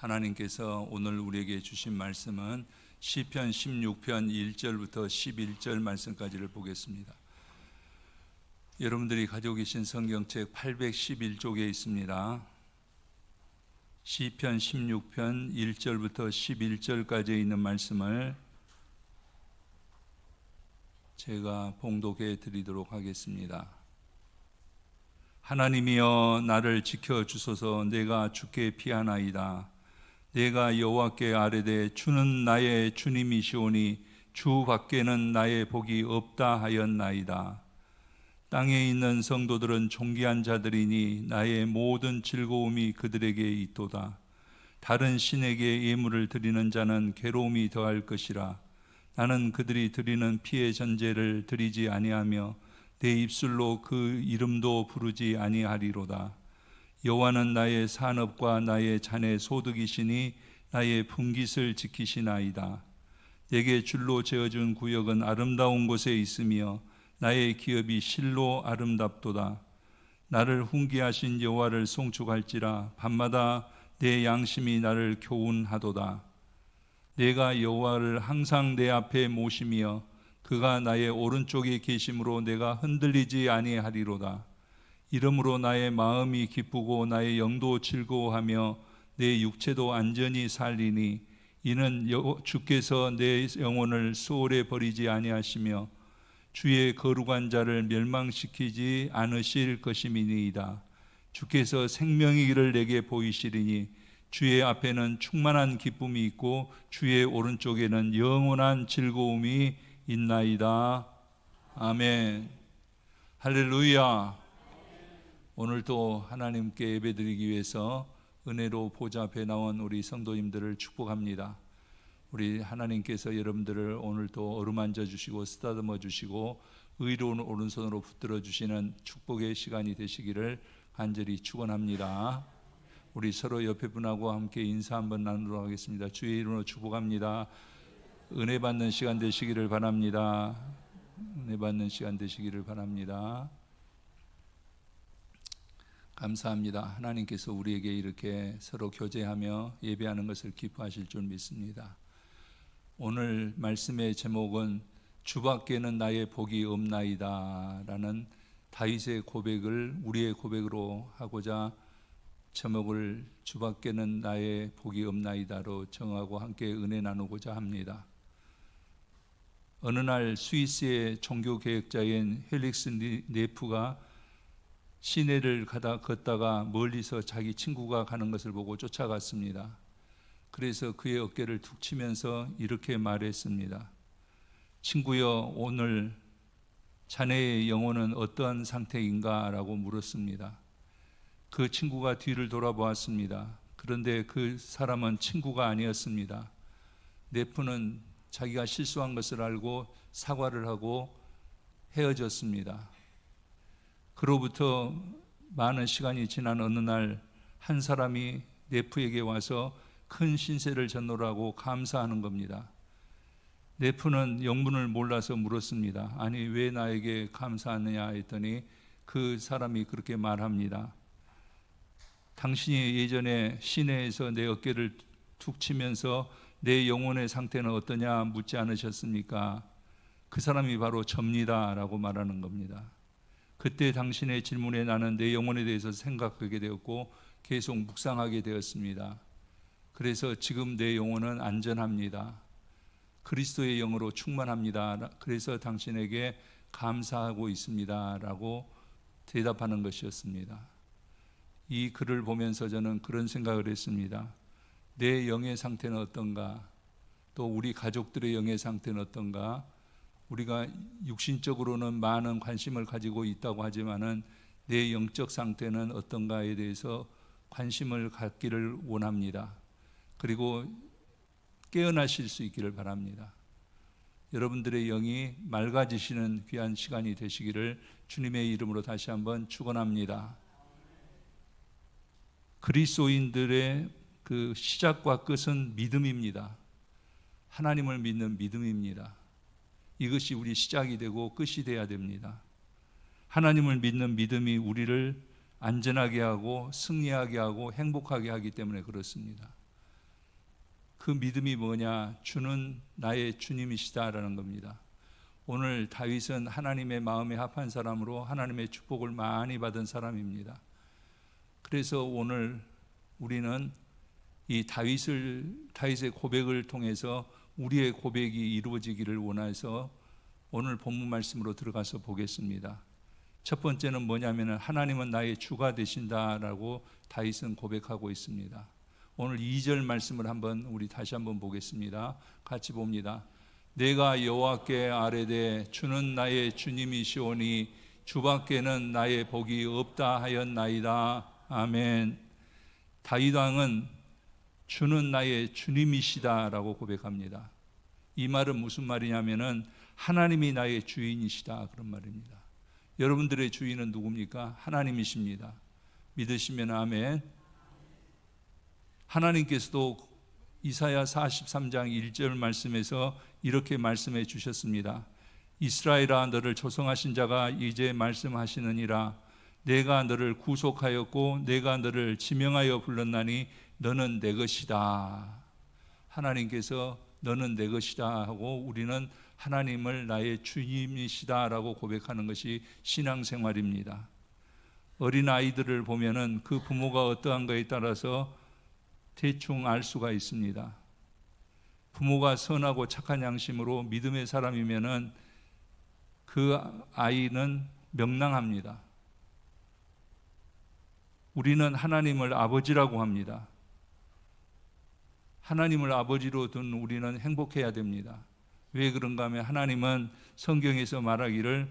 하나님께서 오늘 우리에게 주신 말씀은 시편 16편 1절부터 11절 말씀까지를 보겠습니다. 여러분들이 가지고 계신 성경책 811쪽에 있습니다. 시편 16편 1절부터 11절까지 있는 말씀을 제가 봉독해 드리도록 하겠습니다. 하나님이여 나를 지켜주소서. 내가 주께 피하나이다. 내가 여호와께 아뢰되 주는 나의 주님이시오니 주 밖에는 나의 복이 없다 하였나이다. 땅에 있는 성도들은 존귀한 자들이니 나의 모든 즐거움이 그들에게 있도다. 다른 신에게 예물을 드리는 자는 괴로움이 더할 것이라. 나는 그들이 드리는 피의 전제를 드리지 아니하며 내 입술로 그 이름도 부르지 아니하리로다. 여호와는 나의 산업과 나의 잔의 소득이시니 나의 분깃을 지키시나이다. 내게 줄로 재어준 구역은 아름다운 곳에 있으며 나의 기업이 실로 아름답도다. 나를 훈계하신 여호와를 송축할지라. 밤마다 내 양심이 나를 교훈하도다. 내가 여호와를 항상 내 앞에 모시며 그가 나의 오른쪽에 계심으로 내가 흔들리지 아니하리로다. 이러므로 나의 마음이 기쁘고 나의 영도 즐거워하며 내 육체도 안전히 살리니 이는 주께서 내 영혼을 수월에 버리지 아니하시며 주의 거룩한 자를 멸망시키지 않으실 것임이니이다. 주께서 생명의 길을 내게 보이시리니 주의 앞에는 충만한 기쁨이 있고 주의 오른쪽에는 영원한 즐거움이 있나이다. 아멘. 할렐루야. 오늘도 하나님께 예배드리기 위해서 은혜로 보좌 앞에 나온 우리 성도님들을 축복합니다. 우리 하나님께서 여러분들을 오늘도 어루만져 주시고 쓰다듬어 주시고 의로운 오른손으로 붙들어 주시는 축복의 시간이 되시기를 간절히 축원합니다. 우리 서로 옆에 분하고 함께 인사 한번 나누도록 하겠습니다. 주의 이름으로 축복합니다. 은혜 받는 시간 되시기를 바랍니다. 은혜 받는 시간 되시기를 바랍니다. 감사합니다. 하나님께서 우리에게 이렇게 서로 교제하며 예배하는 것을 기뻐하실 줄 믿습니다. 오늘 말씀의 제목은 주밖에는 나의 복이 없나이다 라는 다윗의 고백을 우리의 고백으로 하고자 제목을 주밖에는 나의 복이 없나이다로 정하고 함께 은혜 나누고자 합니다. 어느 날 스위스의 종교개혁자인 헬릭스 네프가 시내를 걷다가 멀리서 자기 친구가 가는 것을 보고 쫓아갔습니다. 그래서 그의 어깨를 툭 치면서 이렇게 말했습니다. 친구여, 오늘 자네의 영혼은 어떠한 상태인가? 라고 물었습니다. 그 친구가 뒤를 돌아보았습니다. 그런데 그 사람은 친구가 아니었습니다. 네프는 자기가 실수한 것을 알고 사과를 하고 헤어졌습니다. 그로부터 많은 시간이 지난 어느 날 한 사람이 네프에게 와서 큰 신세를 졌노라고 감사하는 겁니다. 네프는 영문을 몰라서 물었습니다. 아니, 왜 나에게 감사하느냐 했더니 그 사람이 그렇게 말합니다. 당신이 예전에 시내에서 내 어깨를 툭 치면서 내 영혼의 상태는 어떠냐 묻지 않으셨습니까? 그 사람이 바로 접니다 라고 말하는 겁니다. 그때 당신의 질문에 나는 내 영혼에 대해서 생각하게 되었고 계속 묵상하게 되었습니다. 그래서 지금 내 영혼은 안전합니다. 그리스도의 영으로 충만합니다. 그래서 당신에게 감사하고 있습니다 라고 대답하는 것이었습니다. 이 글을 보면서 저는 그런 생각을 했습니다. 내 영의 상태는 어떤가? 또 우리 가족들의 영의 상태는 어떤가? 우리가 육신적으로는 많은 관심을 가지고 있다고 하지만은 내 영적 상태는 어떤가에 대해서 관심을 갖기를 원합니다. 그리고 깨어나실 수 있기를 바랍니다. 여러분들의 영이 맑아지시는 귀한 시간이 되시기를 주님의 이름으로 다시 한번 축원합니다. 그리스도인들의 그 시작과 끝은 믿음입니다. 하나님을 믿는 믿음입니다. 이것이 우리 시작이 되고 끝이 되어야 됩니다. 하나님을 믿는 믿음이 우리를 안전하게 하고 승리하게 하고 행복하게 하기 때문에 그렇습니다. 그 믿음이 뭐냐? 주는 나의 주님이시다라는 겁니다. 오늘 다윗은 하나님의 마음에 합한 사람으로 하나님의 축복을 많이 받은 사람입니다. 그래서 오늘 우리는 이 다윗의 고백을 통해서 우리의 고백이 이루어지기를 원해서 오늘 본문 말씀으로 들어가서 보겠습니다. 첫 번째는 뭐냐면은 하나님은 나의 주가 되신다라고 다윗은 고백하고 있습니다. 오늘 2절 말씀을 우리 다시 한번 보겠습니다. 같이 봅니다. 내가 여호와께 아뢰되 주는 나의 주님이시오니 주밖에는 나의 복이 없다 하였나이다. 아멘. 다윗 왕은 주는 나의 주님이시다라고 고백합니다. 이 말은 무슨 말이냐면은 하나님이 나의 주인이시다 그런 말입니다. 여러분들의 주인은 누굽니까? 하나님이십니다. 믿으시면 아멘. 하나님께서도 이사야 43장 1절 말씀에서 이렇게 말씀해 주셨습니다. 이스라엘아 너를 조성하신 자가 이제 말씀하시느니라. 내가 너를 구속하였고 내가 너를 지명하여 불렀나니 너는 내 것이다. 하나님께서 너는 내 것이다 하고 우리는 하나님을 나의 주님이시다라고 고백하는 것이 신앙생활입니다. 어린아이들을 보면은 그 부모가 어떠한가에 따라서 대충 알 수가 있습니다. 부모가 선하고 착한 양심으로 믿음의 사람이면은 그 아이는 명랑합니다. 우리는 하나님을 아버지라고 합니다. 하나님을 아버지로 둔 우리는 행복해야 됩니다. 왜 그런가 하면 하나님은 성경에서 말하기를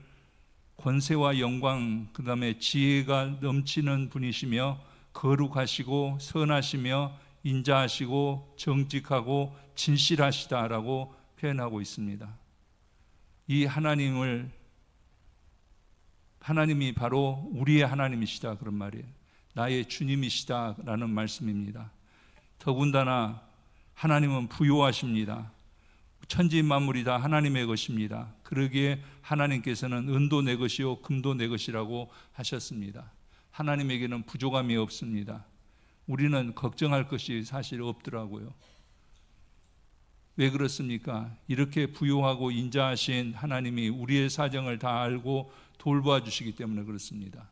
권세와 영광 그 다음에 지혜가 넘치는 분이시며 거룩하시고 선하시며 인자하시고 정직하고 진실하시다라고 표현하고 있습니다. 이 하나님이 바로 우리의 하나님이시다 그런 말이에요. 나의 주님이시다라는 말씀입니다. 더군다나 하나님은 부요하십니다. 천지 만물이 다 하나님의 것입니다. 그러기에 하나님께서는 은도 내 것이요 금도 내 것이라고 하셨습니다. 하나님에게는 부족함이 없습니다. 우리는 걱정할 것이 사실 없더라고요. 왜 그렇습니까? 이렇게 부요하고 인자하신 하나님이 우리의 사정을 다 알고 돌보아 주시기 때문에 그렇습니다.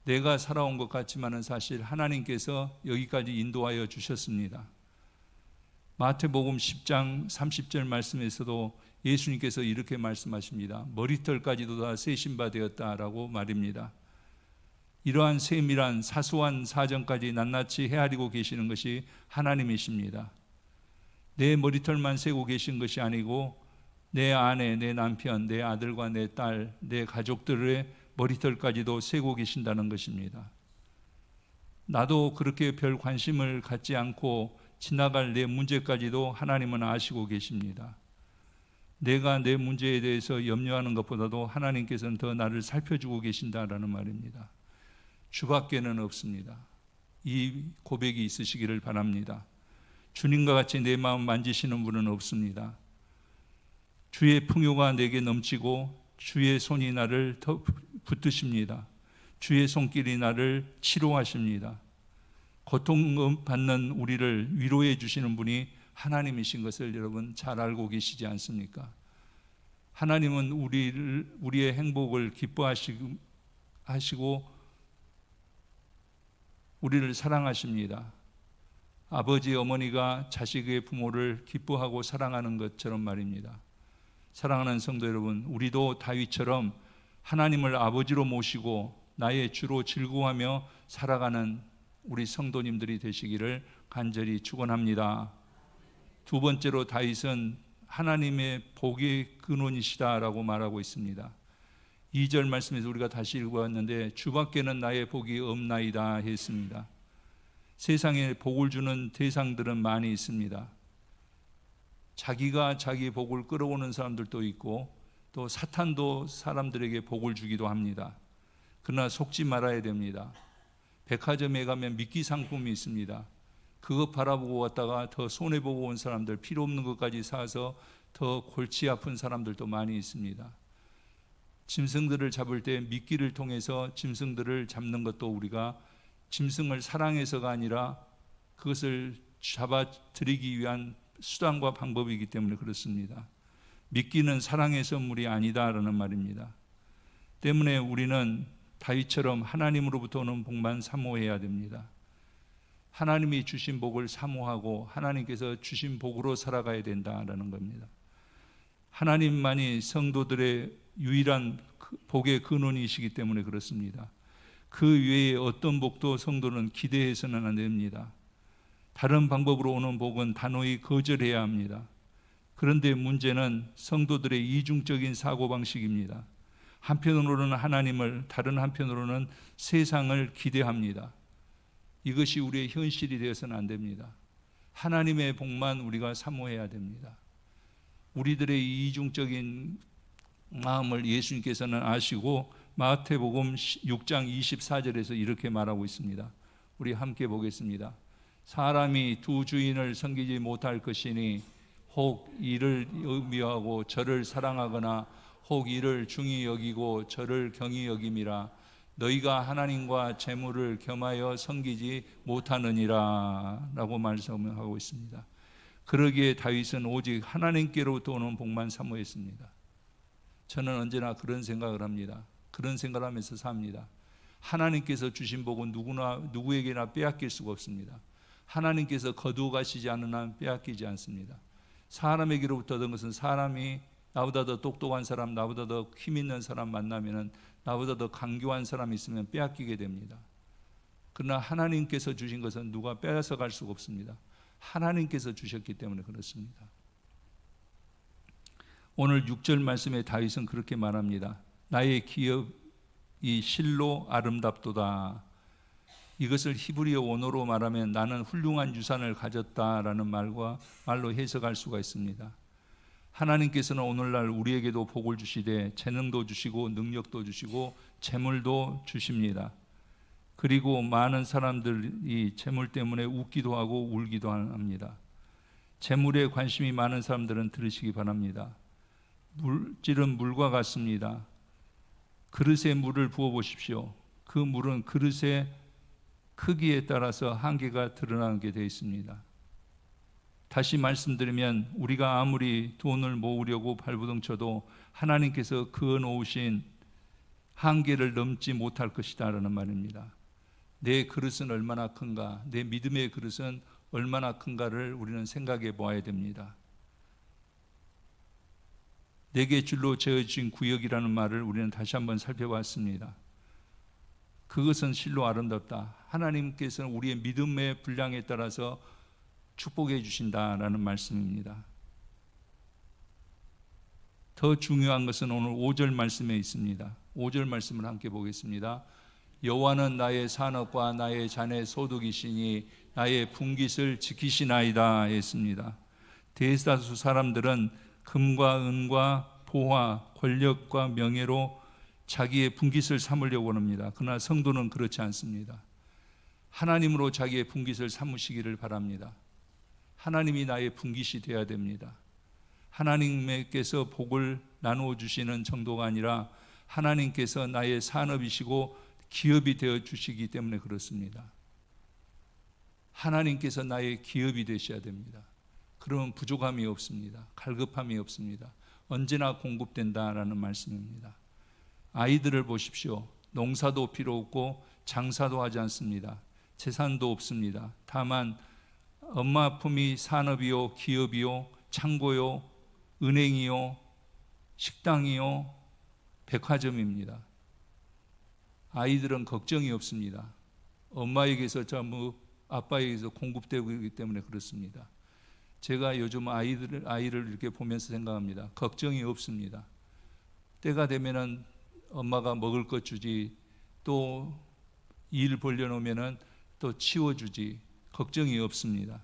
내가 살아온 것 같지만은 사실 하나님께서 여기까지 인도하여 주셨습니다. 마태복음 10장 30절 말씀에서도 예수님께서 이렇게 말씀하십니다. 머리털까지도 다 세신 바 되었다라고 말입니다. 이러한 세밀한 사소한 사정까지 낱낱이 헤아리고 계시는 것이 하나님이십니다. 내 머리털만 세고 계신 것이 아니고 내 아내, 내 남편, 내 아들과 내 딸, 내 가족들의 머리털까지도 세고 계신다는 것입니다. 나도 그렇게 별 관심을 갖지 않고 지나갈 내 문제까지도 하나님은 아시고 계십니다. 내가 내 문제에 대해서 염려하는 것보다도 하나님께서는 더 나를 살펴주고 계신다라는 말입니다. 주밖에는 없습니다. 이 고백이 있으시기를 바랍니다. 주님과 같이 내 마음 만지시는 분은 없습니다. 주의 풍요가 내게 넘치고 주의 손이 나를 더 붙드십니다. 주의 손길이 나를 치료하십니다. 고통받는 우리를 위로해 주시는 분이 하나님이신 것을 여러분 잘 알고 계시지 않습니까? 하나님은 우리의 행복을 기뻐하시고 우리를 사랑하십니다. 아버지, 어머니가 자식의 부모를 기뻐하고 사랑하는 것처럼 말입니다. 사랑하는 성도 여러분, 우리도 다윗처럼 하나님을 아버지로 모시고 나의 주로 즐거워하며 살아가는 우리 성도님들이 되시기를 간절히 축원합니다. 두 번째로 다윗은 하나님의 복의 근원이시다라고 말하고 있습니다. 2절 말씀에서 우리가 다시 읽어봤는데 주밖에는 나의 복이 없나이다 했습니다. 세상에 복을 주는 대상들은 많이 있습니다. 자기가 자기 복을 끌어오는 사람들도 있고 또 사탄도 사람들에게 복을 주기도 합니다. 그러나 속지 말아야 됩니다. 백화점에 가면 미끼 상품이 있습니다. 그거 바라보고 왔다가 더 손해보고 온 사람들, 필요 없는 것까지 사서 더 골치 아픈 사람들도 많이 있습니다. 짐승들을 잡을 때 미끼를 통해서 짐승들을 잡는 것도 우리가 짐승을 사랑해서가 아니라 그것을 잡아들이기 위한 수단과 방법이기 때문에 그렇습니다. 믿기는 사랑의 선물이 아니다라는 말입니다. 때문에 우리는 다윗처럼 하나님으로부터 오는 복만 사모해야 됩니다. 하나님이 주신 복을 사모하고 하나님께서 주신 복으로 살아가야 된다라는 겁니다. 하나님만이 성도들의 유일한 복의 근원이시기 때문에 그렇습니다. 그 외에 어떤 복도 성도는 기대해서는 안 됩니다. 다른 방법으로 오는 복은 단호히 거절해야 합니다. 그런데 문제는 성도들의 이중적인 사고방식입니다. 한편으로는 하나님을, 다른 한편으로는 세상을 기대합니다. 이것이 우리의 현실이 되어서는 안 됩니다. 하나님의 복만 우리가 사모해야 됩니다. 우리들의 이중적인 마음을 예수님께서는 아시고 마태복음 6장 24절에서 이렇게 말하고 있습니다. 우리 함께 보겠습니다. 사람이 두 주인을 섬기지 못할 것이니 혹 이를 의미하고 저를 사랑하거나 혹 이를 중히 여기고 저를 경히 여김이라. 너희가 하나님과 재물을 겸하여 섬기지 못하느니라 라고 말씀하고 있습니다. 그러기에 다윗은 오직 하나님께로부터 오는 복만 사모했습니다. 저는 언제나 그런 생각을 합니다. 그런 생각을 하면서 삽니다. 하나님께서 주신 복은 누구에게나 빼앗길 수가 없습니다. 하나님께서 거두어 가시지 않는 한 빼앗기지 않습니다. 사람에게로부터 얻은 것은 사람이 나보다 더 똑똑한 사람, 나보다 더 힘 있는 사람 만나면은, 나보다 더 강교한 사람이 있으면 빼앗기게 됩니다. 그러나 하나님께서 주신 것은 누가 빼앗아 갈 수가 없습니다. 하나님께서 주셨기 때문에 그렇습니다. 오늘 6절 말씀에 다윗은 그렇게 말합니다. 나의 기업이 실로 아름답도다. 이것을 히브리어 원어로 말하면 나는 훌륭한 유산을 가졌다라는 말로 해석할 수가 있습니다. 하나님께서는 오늘날 우리에게도 복을 주시되 재능도 주시고 능력도 주시고 재물도 주십니다. 그리고 많은 사람들이 재물 때문에 웃기도 하고 울기도 합니다. 재물에 관심이 많은 사람들은 들으시기 바랍니다. 물질은 물과 같습니다. 그릇에 물을 부어 보십시오. 그 물은 그릇의 크기에 따라서 한계가 드러나게 되어 있습니다. 다시 말씀드리면 우리가 아무리 돈을 모으려고 발버둥 쳐도 하나님께서 그어 놓으신 한계를 넘지 못할 것이다 라는 말입니다. 내 그릇은 얼마나 큰가, 내 믿음의 그릇은 얼마나 큰가를 우리는 생각해 보아야 됩니다. 내게 줄로 재어진 구역이라는 말을 우리는 다시 한번 살펴봤습니다. 그것은 실로 아름답다. 하나님께서는 우리의 믿음의 분량에 따라서 축복해 주신다라는 말씀입니다. 더 중요한 것은 오늘 5절 말씀에 있습니다. 5절 말씀을 함께 보겠습니다. 여호와는 나의 산업과 나의 잔의 소득이시니 나의 분깃을 지키시나이다 했습니다. 대다수 사람들은 금과 은과 보화, 권력과 명예로 자기의 분깃을 삼으려고 합니다. 그러나 성도는 그렇지 않습니다. 하나님으로 자기의 분깃을 삼으시기를 바랍니다. 하나님이 나의 분깃이 되어야 됩니다. 하나님께서 복을 나누어 주시는 정도가 아니라 하나님께서 나의 산업이시고 기업이 되어 주시기 때문에 그렇습니다. 하나님께서 나의 기업이 되셔야 됩니다. 그러면 부족함이 없습니다. 갈급함이 없습니다. 언제나 공급된다라는 말씀입니다. 아이들을 보십시오. 농사도 필요 없고 장사도 하지 않습니다. 재산도 없습니다. 다만 엄마 품이 산업이요, 기업이요, 창고요, 은행이요, 식당이요, 백화점입니다. 아이들은 걱정이 없습니다. 엄마에게서 전부 아빠에게서 공급되고 있기 때문에 그렇습니다. 제가 요즘 아이를 이렇게 보면서 생각합니다. 걱정이 없습니다. 때가 되면은 엄마가 먹을 것 주지, 또 일 벌려놓으면은 또 치워주지, 걱정이 없습니다.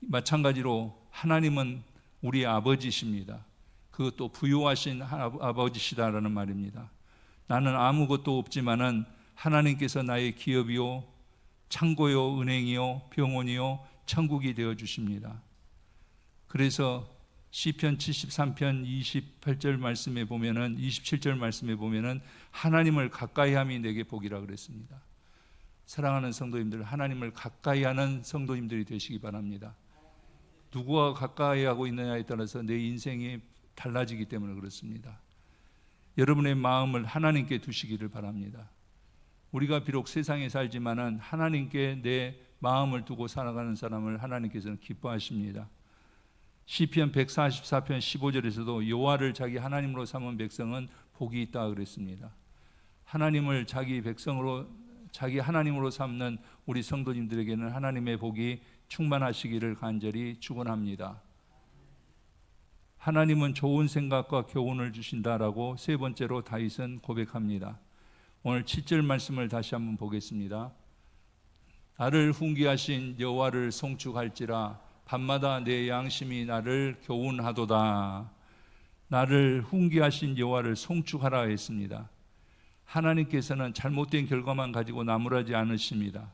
마찬가지로 하나님은 우리 아버지십니다. 그것도 부유하신 아버지시다라는 말입니다. 나는 아무것도 없지만은 하나님께서 나의 기업이요, 창고요, 은행이요, 병원이요, 천국이 되어 주십니다. 그래서 시편 73편 28절 말씀에 보면은, 27절 말씀에 보면은 하나님을 가까이함이 내게 복이라 그랬습니다. 사랑하는 성도님들, 하나님을 가까이 하는 성도님들이 되시기 바랍니다. 누구와 가까이 하고 있느냐에 따라서 내 인생이 달라지기 때문에 그렇습니다. 여러분의 마음을 하나님께 두시기를 바랍니다. 우리가 비록 세상에 살지만은 하나님께 내 마음을 두고 살아가는 사람을 하나님께서는 기뻐하십니다. 시편 144편 15절에서도 여호와를 자기 하나님으로 삼은 백성은 복이 있다 그랬습니다. 하나님을 자기 백성으로, 자기 하나님으로 삼는 우리 성도님들에게는 하나님의 복이 충만하시기를 간절히 축원합니다. 하나님은 좋은 생각과 교훈을 주신다라고 세 번째로 다윗은 고백합니다. 오늘 7절 말씀을 다시 한번 보겠습니다. 나를 훈계하신 여호와를 송축할지라 밤마다 내 양심이 나를 교훈하도다. 나를 훈계하신 여호와를 송축하라 했습니다. 하나님께서는 잘못된 결과만 가지고 나무라지 않으십니다.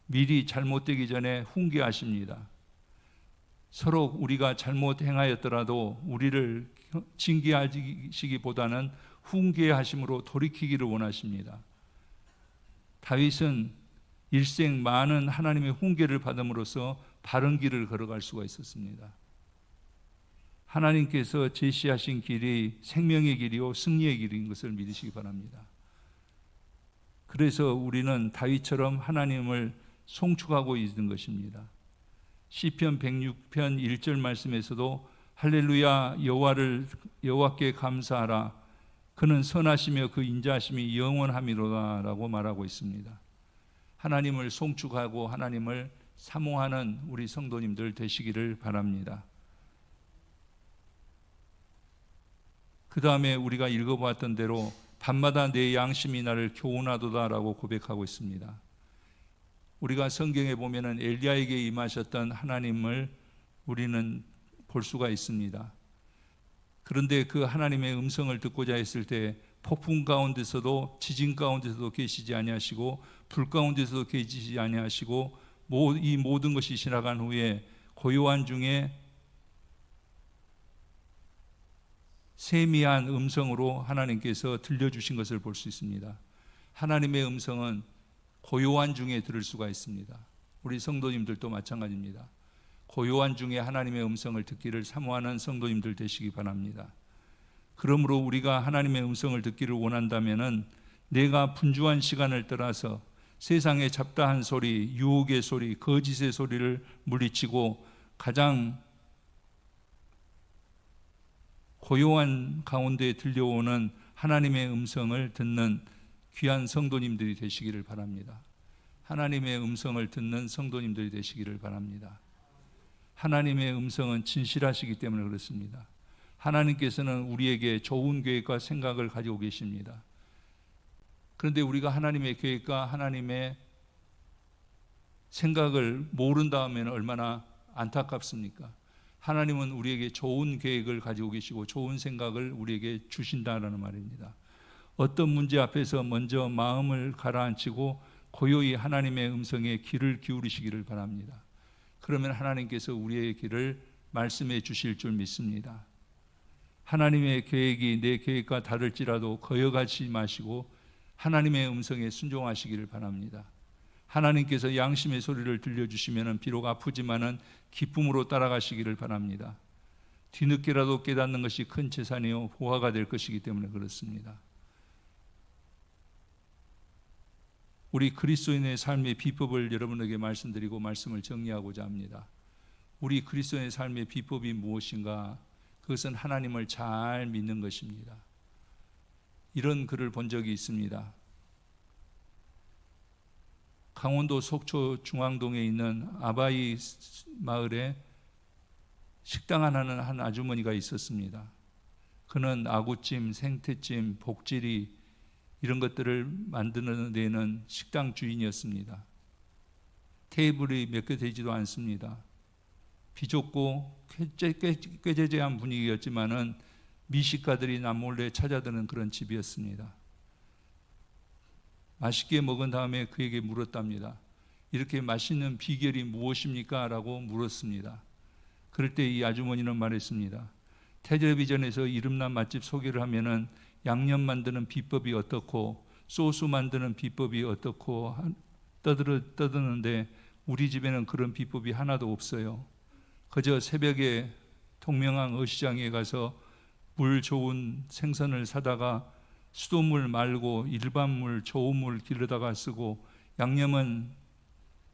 미리 잘못되기 전에 훈계하십니다. 서로 우리가 잘못 행하였더라도 우리를 징계하시기보다는 훈계하심으로 돌이키기를 원하십니다. 다윗은 일생 많은 하나님의 훈계를 받음으로써 바른 길을 걸어갈 수가 있었습니다. 하나님께서 제시하신 길이 생명의 길이요 승리의 길인 것을 믿으시기 바랍니다. 그래서 우리는 다윗처럼 하나님을 송축하고 있는 것입니다. 시편 106편 1절 말씀에서도 할렐루야 여호와께 감사하라 그는 선하시며 그 인자하심이 영원함이로다 라고 말하고 있습니다. 하나님을 송축하고 하나님을 사모하는 우리 성도님들 되시기를 바랍니다. 그 다음에 우리가 읽어보았던 대로 밤마다 내 양심이 나를 교훈하도다 라고 고백하고 있습니다. 우리가 성경에 보면은 엘리야에게 임하셨던 하나님을 우리는 볼 수가 있습니다. 그런데 그 하나님의 음성을 듣고자 했을 때 폭풍 가운데서도 지진 가운데서도 계시지 아니하시고 불 가운데서도 계시지 아니하시고 이 모든 것이 지나간 후에 고요한 중에 세미한 음성으로 하나님께서 들려주신 것을 볼 수 있습니다. 하나님의 음성은 고요한 중에 들을 수가 있습니다. 우리 성도님들도 마찬가지입니다. 고요한 중에 하나님의 음성을 듣기를 사모하는 성도님들 되시기 바랍니다. 그러므로 우리가 하나님의 음성을 듣기를 원한다면은 내가 분주한 시간을 떠나서 세상의 잡다한 소리, 유혹의 소리, 거짓의 소리를 물리치고 가장 고요한 가운데 들려오는 하나님의 음성을 듣는 귀한 성도님들이 되시기를 바랍니다. 하나님의 음성을 듣는 성도님들이 되시기를 바랍니다. 하나님의 음성은 진실하시기 때문에 그렇습니다. 하나님께서는 우리에게 좋은 계획과 생각을 가지고 계십니다. 그런데 우리가 하나님의 계획과 하나님의 생각을 모른다면 얼마나 안타깝습니까? 하나님은 우리에게 좋은 계획을 가지고 계시고 좋은 생각을 우리에게 주신다라는 말입니다. 어떤 문제 앞에서 먼저 마음을 가라앉히고 고요히 하나님의 음성에 귀를 기울이시기를 바랍니다. 그러면 하나님께서 우리의 길을 말씀해 주실 줄 믿습니다. 하나님의 계획이 내 계획과 다를지라도 거역하지 마시고 하나님의 음성에 순종하시기를 바랍니다. 하나님께서 양심의 소리를 들려주시면 비록 아프지만은 기쁨으로 따라가시기를 바랍니다. 뒤늦게라도 깨닫는 것이 큰 재산이요 보화가 될 것이기 때문에 그렇습니다. 우리 그리스도인의 삶의 비법을 여러분에게 말씀드리고 말씀을 정리하고자 합니다. 우리 그리스도인의 삶의 비법이 무엇인가? 그것은 하나님을 잘 믿는 것입니다. 이런 글을 본 적이 있습니다. 강원도 속초 중앙동에 있는 아바이 마을에 식당 하나는 한 아주머니가 있었습니다. 그는 아구찜, 생태찜, 복지리 이런 것들을 만드는 데는 식당 주인이었습니다. 테이블이 몇 개 되지도 않습니다. 비좁고 꾀죄죄한 분위기였지만은 미식가들이 남몰래 찾아드는 그런 집이었습니다. 맛있게 먹은 다음에 그에게 물었답니다. 이렇게 맛있는 비결이 무엇입니까? 라고 물었습니다. 그럴 때 이 아주머니는 말했습니다. 텔레비전에서 이름난 맛집 소개를 하면은 양념 만드는 비법이 어떻고 소스 만드는 비법이 어떻고 떠드는데 우리 집에는 그런 비법이 하나도 없어요. 그저 새벽에 동명항 어시장에 가서 물 좋은 생선을 사다가 수돗물 말고 일반물 좋은 물 길러다가 쓰고, 양념은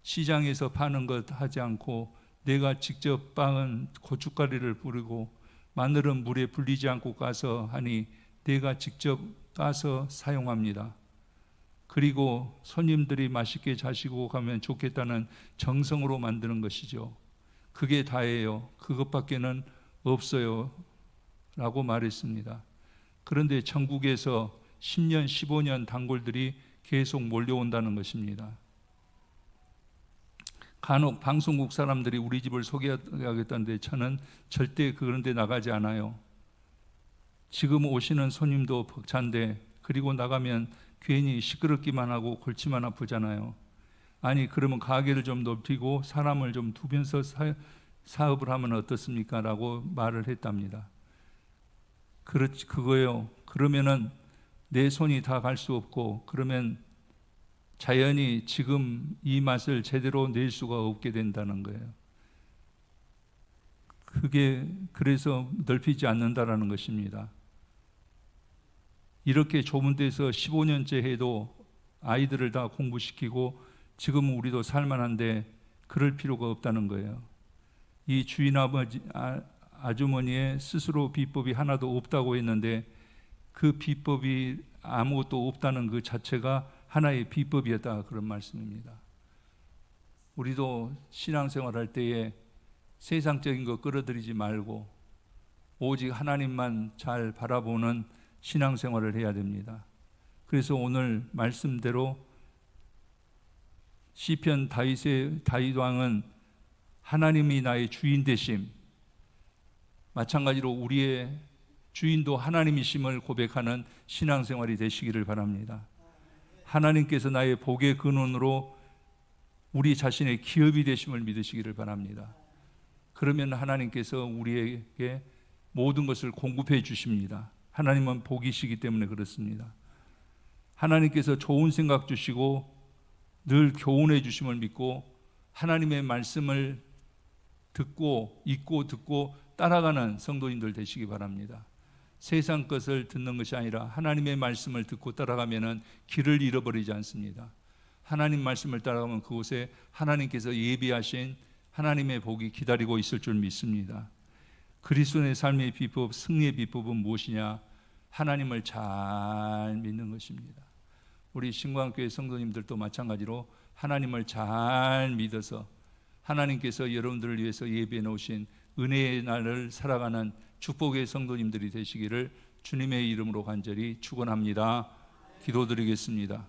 시장에서 파는 것 하지 않고 내가 직접 빻은 고춧가루를 뿌리고 마늘은 물에 불리지 않고 까서 하니 내가 직접 까서 사용합니다. 그리고 손님들이 맛있게 자시고 가면 좋겠다는 정성으로 만드는 것이죠. 그게 다예요. 그것밖에는 없어요 라고 말했습니다. 그런데 전국에서 10년, 15년 단골들이 계속 몰려온다는 것입니다. 간혹 방송국 사람들이 우리 집을 소개하겠다는데 저는 절대 그런 데 나가지 않아요. 지금 오시는 손님도 벅찬데, 그리고 나가면 괜히 시끄럽기만 하고 골치만 아프잖아요. 아니, 그러면 가게를 좀 넓히고 사람을 좀 두면서 사업을 하면 어떻습니까? 라고 말을 했답니다. 그거요. 그러면은 내 손이 다 갈 수 없고, 그러면 자연히 지금 이 맛을 제대로 낼 수가 없게 된다는 거예요. 그게 그래서 넓히지 않는다라는 것입니다. 이렇게 좁은 데서 15년째 해도 아이들을 다 공부시키고 지금 우리도 살만한데 그럴 필요가 없다는 거예요. 이 주인 아주머니의 스스로 비법이 하나도 없다고 했는데, 그 비법이 아무것도 없다는 그 자체가 하나의 비법이었다, 그런 말씀입니다. 우리도 신앙생활 할 때에 세상적인 거 끌어들이지 말고 오직 하나님만 잘 바라보는 신앙생활을 해야 됩니다. 그래서 오늘 말씀대로 시편 다윗 왕은 하나님이 나의 주인 되심, 마찬가지로 우리의 주인도 하나님이심을 고백하는 신앙생활이 되시기를 바랍니다. 하나님께서 나의 복의 근원으로 우리 자신의 기업이 되심을 믿으시기를 바랍니다. 그러면 하나님께서 우리에게 모든 것을 공급해 주십니다. 하나님은 복이시기 때문에 그렇습니다. 하나님께서 좋은 생각 주시고 늘 교훈해 주심을 믿고 하나님의 말씀을 듣고 읽고 듣고 따라가는 성도님들 되시기 바랍니다. 세상 것을 듣는 것이 아니라 하나님의 말씀을 듣고 따라가면 길을 잃어버리지 않습니다. 하나님 말씀을 따라가면 그곳에 하나님께서 예비하신 하나님의 복이 기다리고 있을 줄 믿습니다. 그리스도의 삶의 비법, 승리의 비법은 무엇이냐? 하나님을 잘 믿는 것입니다. 우리 신광교회 성도님들도 마찬가지로 하나님을 잘 믿어서 하나님께서 여러분들을 위해서 예비해 놓으신 은혜의 날을 살아가는 축복의 성도님들이 되시기를 주님의 이름으로 간절히 축원합니다. 기도드리겠습니다.